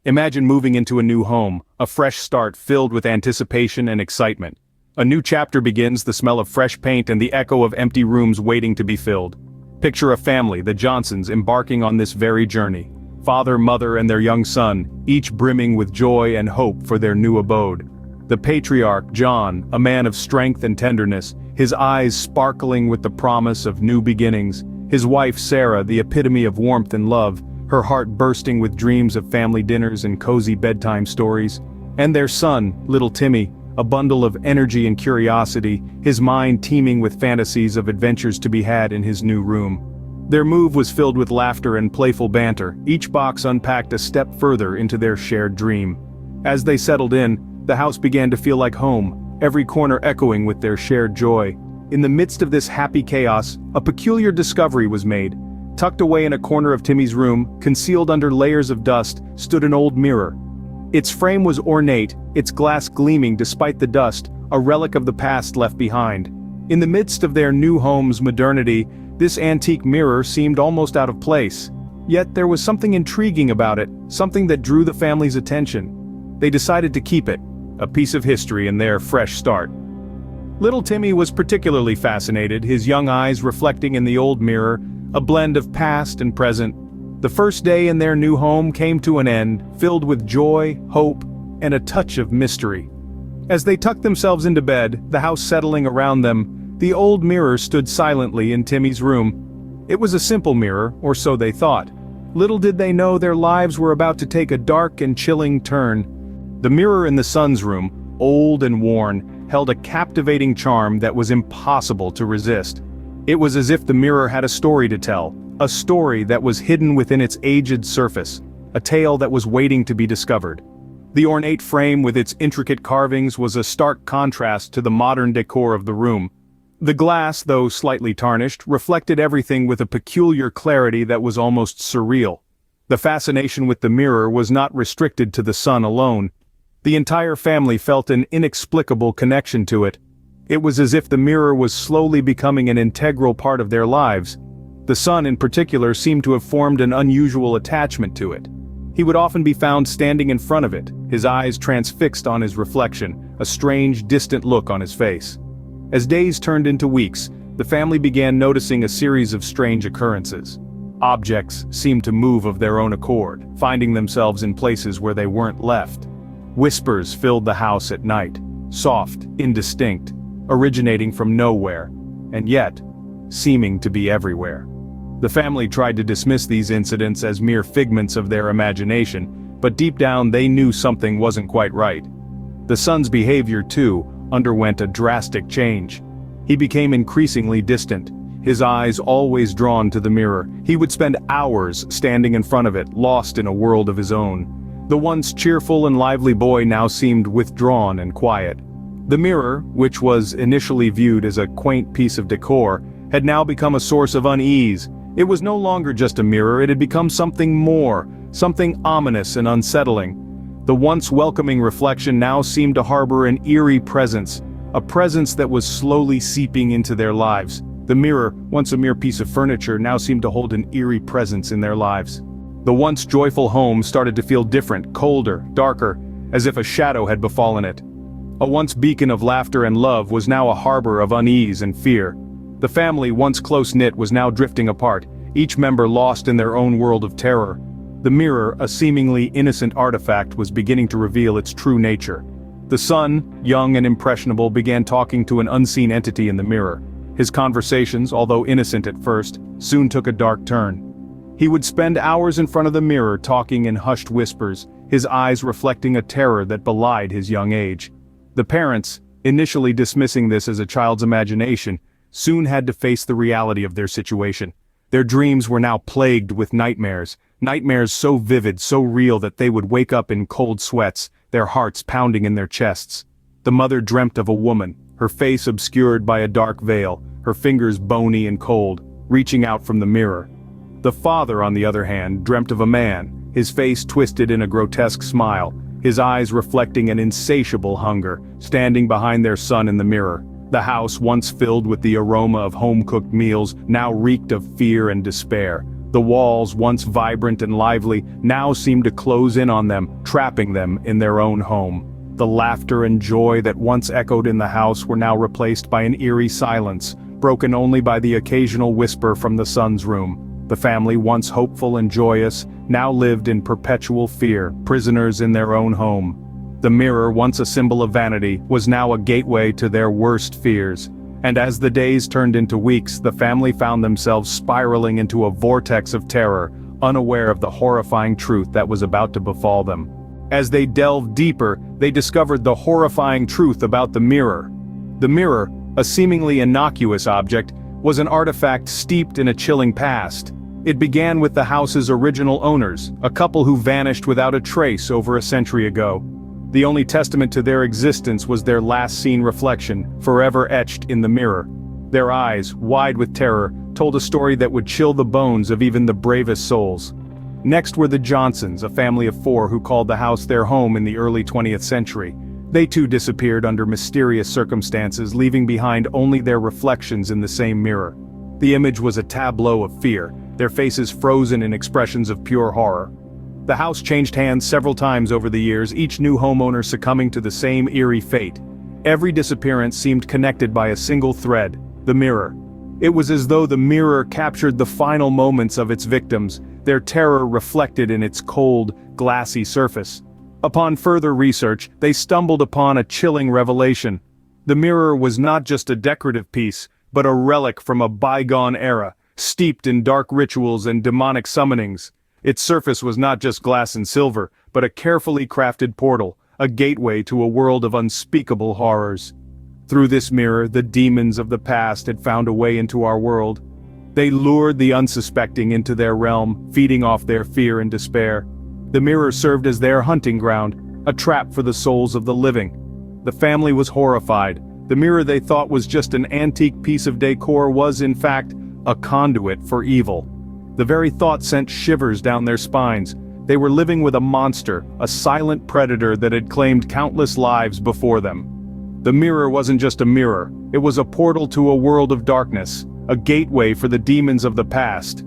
Imagine moving into a new home, a fresh start filled with anticipation and excitement. A new chapter begins, the smell of fresh paint and the echo of empty rooms waiting to be filled. Picture a family, the Johnsons, embarking on this very journey. Father, mother, and their young son, each brimming with joy and hope for their new abode. The patriarch, John, a man of strength and tenderness, his eyes sparkling with the promise of new beginnings. His wife, Sarah, the epitome of warmth and love, her heart bursting with dreams of family dinners and cozy bedtime stories. And their son, little Timmy, a bundle of energy and curiosity, his mind teeming with fantasies of adventures to be had in his new room. Their move was filled with laughter and playful banter, each box unpacked a step further into their shared dream. As they settled in, the house began to feel like home, every corner echoing with their shared joy. In the midst of this happy chaos, a peculiar discovery was made. Tucked away in a corner of Timmy's room, concealed under layers of dust, stood an old mirror. Its frame was ornate, its glass gleaming despite the dust, a relic of the past left behind. In the midst of their new home's modernity, this antique mirror seemed almost out of place. Yet there was something intriguing about it, something that drew the family's attention. They decided to keep it, a piece of history in their fresh start. Little Timmy was particularly fascinated, his young eyes reflecting in the old mirror, a blend of past and present. The first day in their new home came to an end, filled with joy, hope, and a touch of mystery. As they tucked themselves into bed, the house settling around them, the old mirror stood silently in Timmy's room. It was a simple mirror, or so they thought. Little did they know their lives were about to take a dark and chilling turn. The mirror in the son's room, old and worn, held a captivating charm that was impossible to resist. It was as if the mirror had a story to tell, a story that was hidden within its aged surface, a tale that was waiting to be discovered. The ornate frame with its intricate carvings was a stark contrast to the modern decor of the room. The glass, though slightly tarnished, reflected everything with a peculiar clarity that was almost surreal. The fascination with the mirror was not restricted to the son alone. The entire family felt an inexplicable connection to it. It was as if the mirror was slowly becoming an integral part of their lives. The son in particular seemed to have formed an unusual attachment to it. He would often be found standing in front of it, his eyes transfixed on his reflection, a strange, distant look on his face. As days turned into weeks, the family began noticing a series of strange occurrences. Objects seemed to move of their own accord, finding themselves in places where they weren't left. Whispers filled the house at night, soft, indistinct, originating from nowhere, and yet, seeming to be everywhere. The family tried to dismiss these incidents as mere figments of their imagination, but deep down they knew something wasn't quite right. The son's behavior, too, underwent a drastic change. He became increasingly distant, his eyes always drawn to the mirror. He would spend hours standing in front of it, lost in a world of his own. The once cheerful and lively boy now seemed withdrawn and quiet. The mirror, which was initially viewed as a quaint piece of decor, had now become a source of unease. It was no longer just a mirror, it had become something more, something ominous and unsettling. The once welcoming reflection now seemed to harbor an eerie presence, a presence that was slowly seeping into their lives. The mirror, once a mere piece of furniture, now seemed to hold an eerie presence in their lives. The once joyful home started to feel different, colder, darker, as if a shadow had befallen it. A once beacon of laughter and love was now a harbor of unease and fear. The family, once close-knit, was now drifting apart, each member lost in their own world of terror. The mirror, a seemingly innocent artifact, was beginning to reveal its true nature. The son, young and impressionable, began talking to an unseen entity in the mirror. His conversations, although innocent at first, soon took a dark turn. He would spend hours in front of the mirror talking in hushed whispers, his eyes reflecting a terror that belied his young age. The parents, initially dismissing this as a child's imagination, soon had to face the reality of their situation. Their dreams were now plagued with nightmares so vivid, so real that they would wake up in cold sweats, their hearts pounding in their chests. The mother dreamt of a woman, her face obscured by a dark veil, her fingers bony and cold, reaching out from the mirror. The father, on the other hand, dreamt of a man, his face twisted in a grotesque smile, his eyes reflecting an insatiable hunger, standing behind their son in the mirror. The house, once filled with the aroma of home-cooked meals, now reeked of fear and despair. The walls, once vibrant and lively, now seemed to close in on them, trapping them in their own home. The laughter and joy that once echoed in the house were now replaced by an eerie silence, broken only by the occasional whisper from the son's room. The family, once hopeful and joyous, now lived in perpetual fear, prisoners in their own home. The mirror, once a symbol of vanity, was now a gateway to their worst fears. And as the days turned into weeks, the family found themselves spiraling into a vortex of terror, unaware of the horrifying truth that was about to befall them. As they delved deeper, they discovered the horrifying truth about the mirror. The mirror, a seemingly innocuous object, was an artifact steeped in a chilling past. It began with the house's original owners, a couple who vanished without a trace over a century ago. The only testament to their existence was their last seen reflection, forever etched in the mirror. Their eyes, wide with terror, told a story that would chill the bones of even the bravest souls. Next were the Johnsons, a family of 4 who called the house their home in the early 20th century. They too disappeared under mysterious circumstances, leaving behind only their reflections in the same mirror. The image was a tableau of fear, their faces frozen in expressions of pure horror. The house changed hands several times over the years, each new homeowner succumbing to the same eerie fate. Every disappearance seemed connected by a single thread: the mirror. It was as though the mirror captured the final moments of its victims, their terror reflected in its cold, glassy surface. Upon further research, they stumbled upon a chilling revelation. The mirror was not just a decorative piece, but a relic from a bygone era, steeped in dark rituals and demonic summonings. Its surface was not just glass and silver, but a carefully crafted portal, a gateway to a world of unspeakable horrors. Through this mirror, the demons of the past had found a way into our world. They lured the unsuspecting into their realm, feeding off their fear and despair. The mirror served as their hunting ground, a trap for the souls of the living. The family was horrified. The mirror they thought was just an antique piece of decor was, in fact, a conduit for evil. The very thought sent shivers down their spines. They were living with a monster, a silent predator that had claimed countless lives before them. The mirror wasn't just a mirror, it was a portal to a world of darkness, a gateway for the demons of the past.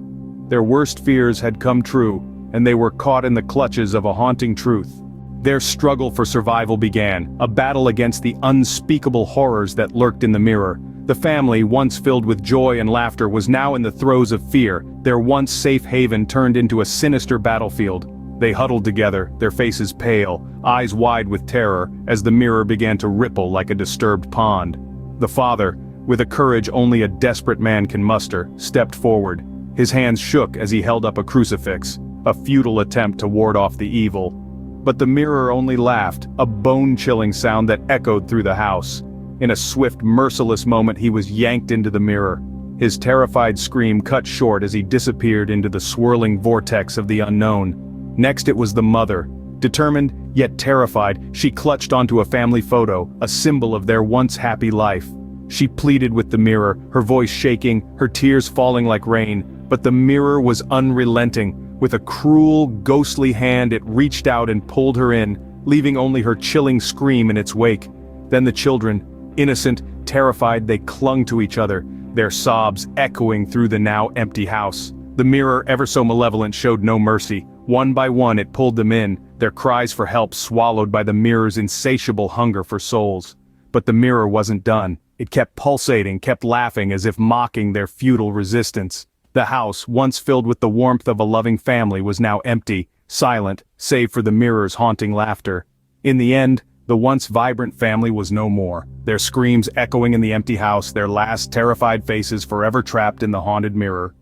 Their worst fears had come true, and they were caught in the clutches of a haunting truth. Their struggle for survival began, a battle against the unspeakable horrors that lurked in the mirror. The family, once filled with joy and laughter, was now in the throes of fear. Their once safe haven turned into a sinister battlefield. They huddled together, their faces pale, eyes wide with terror, as the mirror began to ripple like a disturbed pond. The father, with a courage only a desperate man can muster, stepped forward. His hands shook as he held up a crucifix, a futile attempt to ward off the evil. But the mirror only laughed, a bone-chilling sound that echoed through the house. In a swift, merciless moment, he was yanked into the mirror. His terrified scream cut short as he disappeared into the swirling vortex of the unknown. Next it was the mother. Determined, yet terrified, she clutched onto a family photo, a symbol of their once happy life. She pleaded with the mirror, her voice shaking, her tears falling like rain, but the mirror was unrelenting. With a cruel, ghostly hand, it reached out and pulled her in, leaving only her chilling scream in its wake. Then the children, innocent, terrified, they clung to each other, their sobs echoing through the now empty house. The mirror, ever so malevolent, showed no mercy. One by one it pulled them in, their cries for help swallowed by the mirror's insatiable hunger for souls. But the mirror wasn't done. It kept pulsating, kept laughing as if mocking their futile resistance. The house, once filled with the warmth of a loving family, was now empty, silent, save for the mirror's haunting laughter. In the end, the once vibrant family was no more, their screams echoing in the empty house, their last terrified faces forever trapped in the haunted mirror.